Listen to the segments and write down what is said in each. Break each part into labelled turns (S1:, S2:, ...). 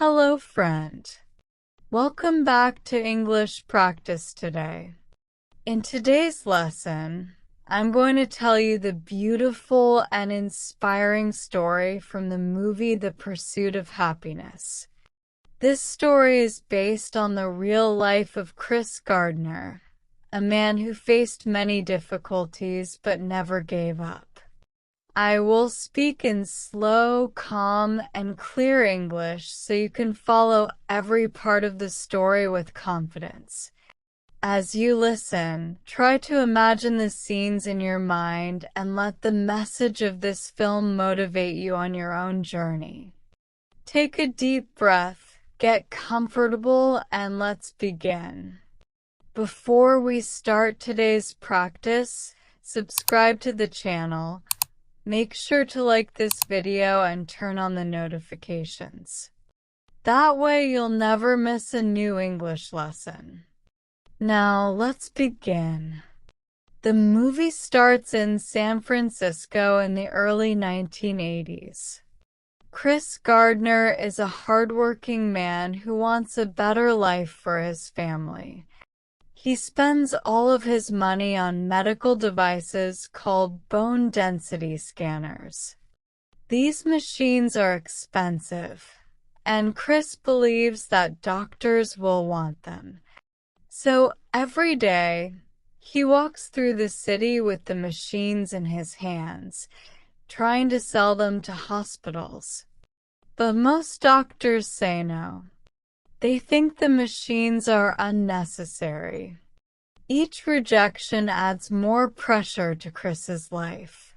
S1: Hello, friend. Welcome back to English Practice today. In today's lesson, I'm going to tell you the beautiful and inspiring story from the movie The Pursuit of Happyness. This story is based on the real life of Chris Gardner, a man who faced many difficulties but never gave up. I will speak in slow, calm, and clear English so you can follow every part of the story with confidence. As you listen, try to imagine the scenes in your mind and let the message of this film motivate you on your own journey. Take a deep breath, get comfortable, and let's begin. Before we start today's practice, subscribe to the channel. Make sure to like this video and turn on the notifications. That way you'll never miss a new English lesson. Now let's begin. The movie starts in San Francisco in the early 1980s. Chris Gardner is a hardworking man who wants a better life for his family. He spends all of his money on medical devices called bone density scanners. These machines are expensive, and Chris believes that doctors will want them. So every day, he walks through the city with the machines in his hands, trying to sell them to hospitals. But most doctors say no. They think the machines are unnecessary. Each rejection adds more pressure to Chris's life.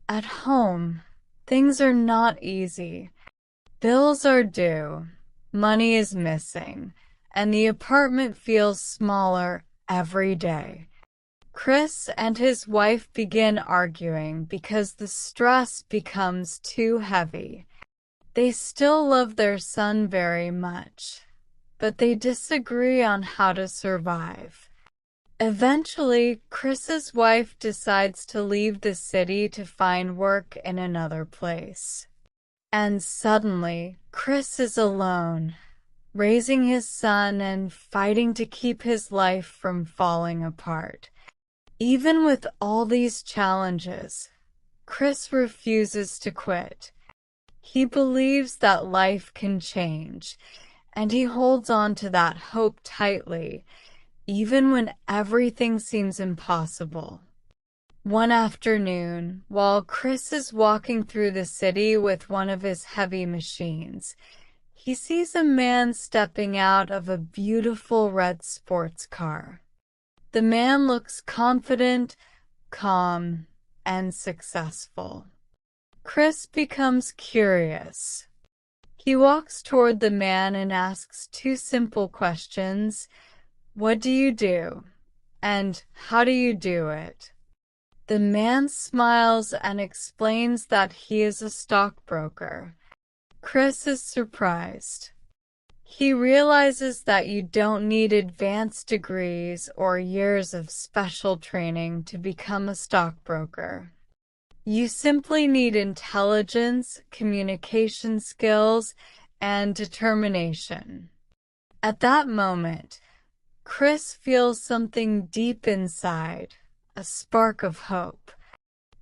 S1: At home, things are not easy. Bills are due, money is missing, and the apartment feels smaller every day. Chris and his wife begin arguing because the stress becomes too heavy. They still love their son very much, but they disagree on how to survive. Eventually, Chris's wife decides to leave the city to find work in another place. And suddenly, Chris is alone, raising his son and fighting to keep his life from falling apart. Even with all these challenges, Chris refuses to quit. He believes that life can change, and he holds on to that hope tightly, even when everything seems impossible. One afternoon, while Chris is walking through the city with one of his heavy machines, he sees a man stepping out of a beautiful red sports car. The man looks confident, calm, and successful. Chris becomes curious. He walks toward the man and asks two simple questions. What do you do? And how do you do it? The man smiles and explains that he is a stockbroker. Chris is surprised. He realizes that you don't need advanced degrees or years of special training to become a stockbroker. You simply need intelligence, communication skills, and determination. At that moment, Chris feels something deep inside, a spark of hope.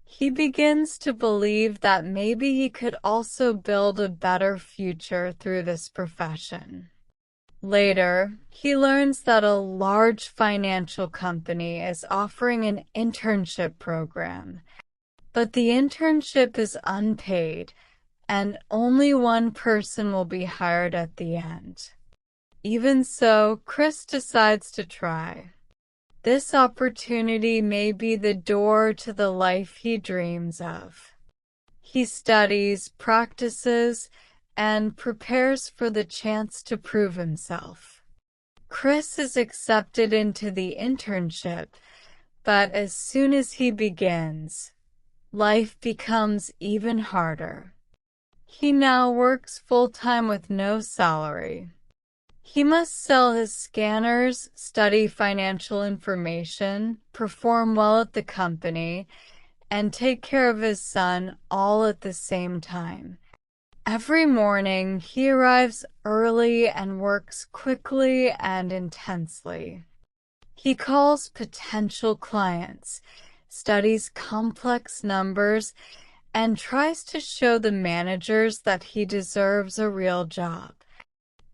S1: He begins to believe that maybe he could also build a better future through this profession. Later, he learns that a large financial company is offering an internship program. But the internship is unpaid, and only one person will be hired at the end. Even so, Chris decides to try. This opportunity may be the door to the life he dreams of. He studies, practices, and prepares for the chance to prove himself. Chris is accepted into the internship, but as soon as he begins, life becomes even harder. He now works full-time with no salary. He must sell his scanners, study financial information, perform well at the company, and take care of his son all at the same time. Every morning, he arrives early and works quickly and intensely. He calls potential clients, studies complex numbers, and tries to show the managers that he deserves a real job.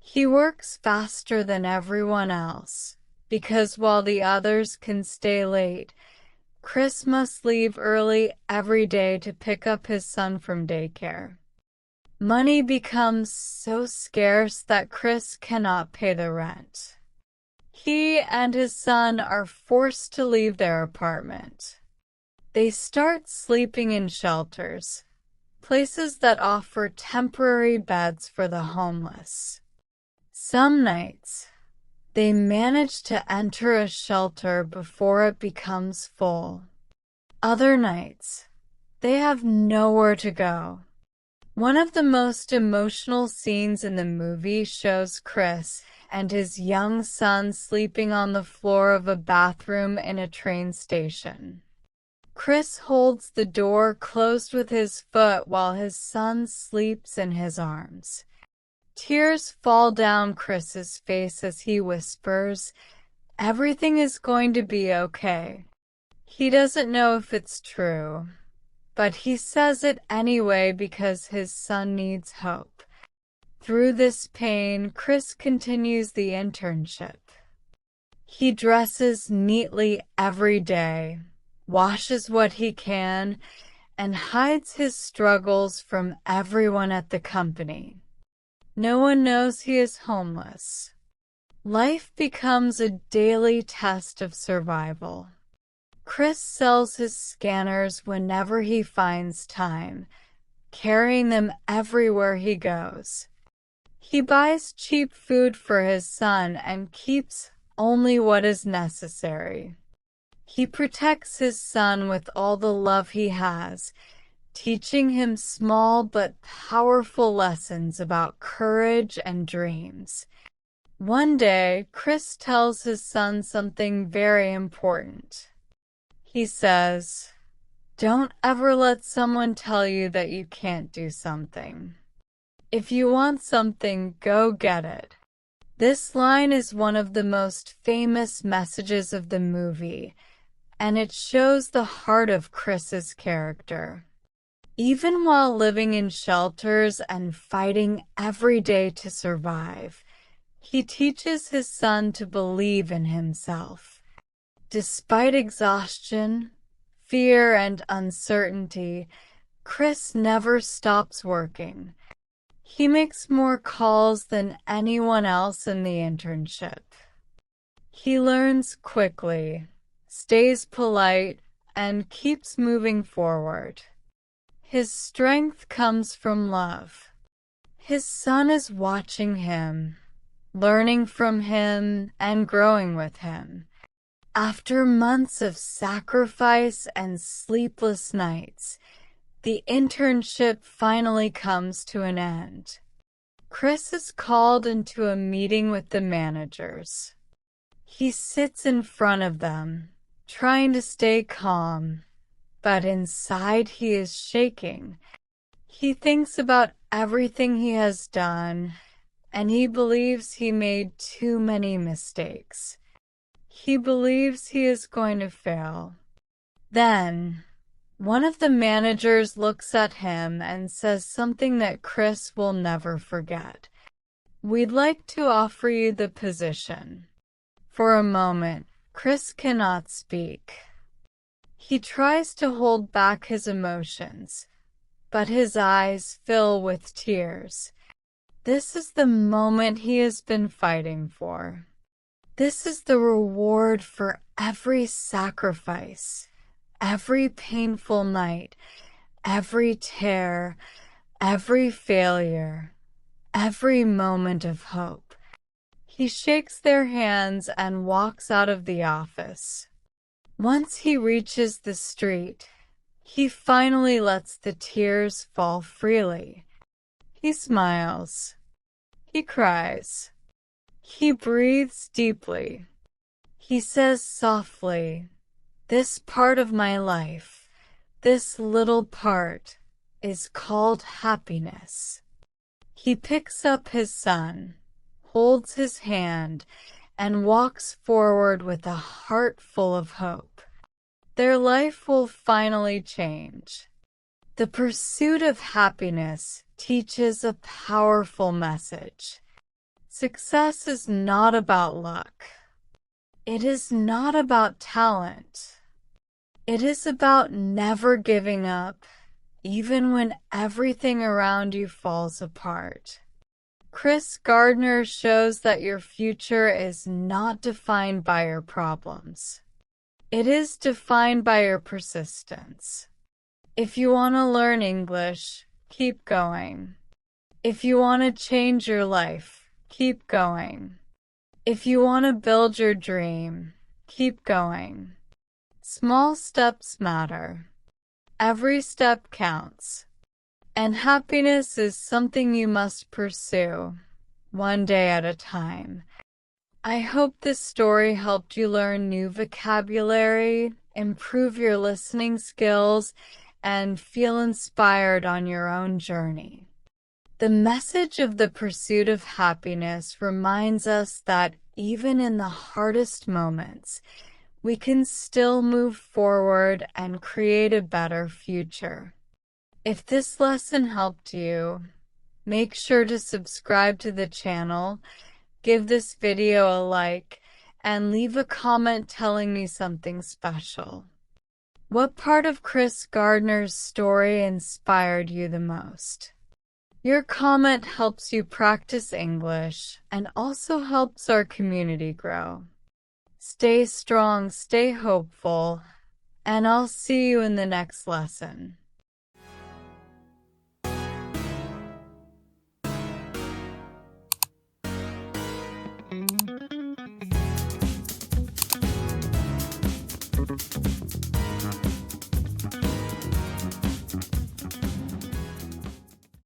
S1: He works faster than everyone else, because while the others can stay late, Chris must leave early every day to pick up his son from daycare. Money becomes so scarce that Chris cannot pay the rent. He and his son are forced to leave their apartment. They start sleeping in shelters, places that offer temporary beds for the homeless. Some nights, they manage to enter a shelter before it becomes full. Other nights, they have nowhere to go. One of the most emotional scenes in the movie shows Chris and his young son sleeping on the floor of a bathroom in a train station. Chris holds the door closed with his foot while his son sleeps in his arms. Tears fall down Chris's face as he whispers, "Everything is going to be okay." He doesn't know if it's true, but he says it anyway because his son needs hope. Through this pain, Chris continues the internship. He dresses neatly every day, washes what he can, and hides his struggles from everyone at the company. No one knows he is homeless. Life becomes a daily test of survival. Chris sells his scanners whenever he finds time, carrying them everywhere he goes. He buys cheap food for his son and keeps only what is necessary. He protects his son with all the love he has, teaching him small but powerful lessons about courage and dreams. One day, Chris tells his son something very important. He says, "Don't ever let someone tell you that you can't do something. If you want something, go get it." This line is one of the most famous messages of the movie, and it shows the heart of Chris's character. Even while living in shelters and fighting every day to survive, he teaches his son to believe in himself. Despite exhaustion, fear, and uncertainty, Chris never stops working. He makes more calls than anyone else in the internship. He learns quickly, stays polite, and keeps moving forward. His strength comes from love. His son is watching him, learning from him, and growing with him. After months of sacrifice and sleepless nights, the internship finally comes to an end. Chris is called into a meeting with the managers. He sits in front of them, trying to stay calm, but inside he is shaking. He thinks about everything he has done, and he believes he made too many mistakes. He believes he is going to fail. Then, one of the managers looks at him and says something that Chris will never forget. "We'd like to offer you the position." For a moment, Chris cannot speak. He tries to hold back his emotions, but his eyes fill with tears. This is the moment he has been fighting for. This is the reward for every sacrifice, every painful night, every tear, every failure, every moment of hope. He shakes their hands and walks out of the office. Once he reaches the street, he finally lets the tears fall freely. He smiles. He cries. He breathes deeply. He says softly, "This part of my life, this little part, is called happiness." He picks up his son, holds his hand, and walks forward with a heart full of hope. Their life will finally change. The Pursuit of Happyness teaches a powerful message. Success is not about luck. It is not about talent. It is about never giving up, even when everything around you falls apart. Chris Gardner shows that your future is not defined by your problems. It is defined by your persistence. If you want to learn English, keep going. If you want to change your life, keep going. If you want to build your dream, keep going. Small steps matter. Every step counts. And happiness is something you must pursue, one day at a time. I hope this story helped you learn new vocabulary, improve your listening skills, and feel inspired on your own journey. The message of the Pursuit of Happyness reminds us that even in the hardest moments, we can still move forward and create a better future. If this lesson helped you, make sure to subscribe to the channel, give this video a like, and leave a comment telling me something special. What part of Chris Gardner's story inspired you the most? Your comment helps you practice English and also helps our community grow. Stay strong, stay hopeful, and I'll see you in the next lesson.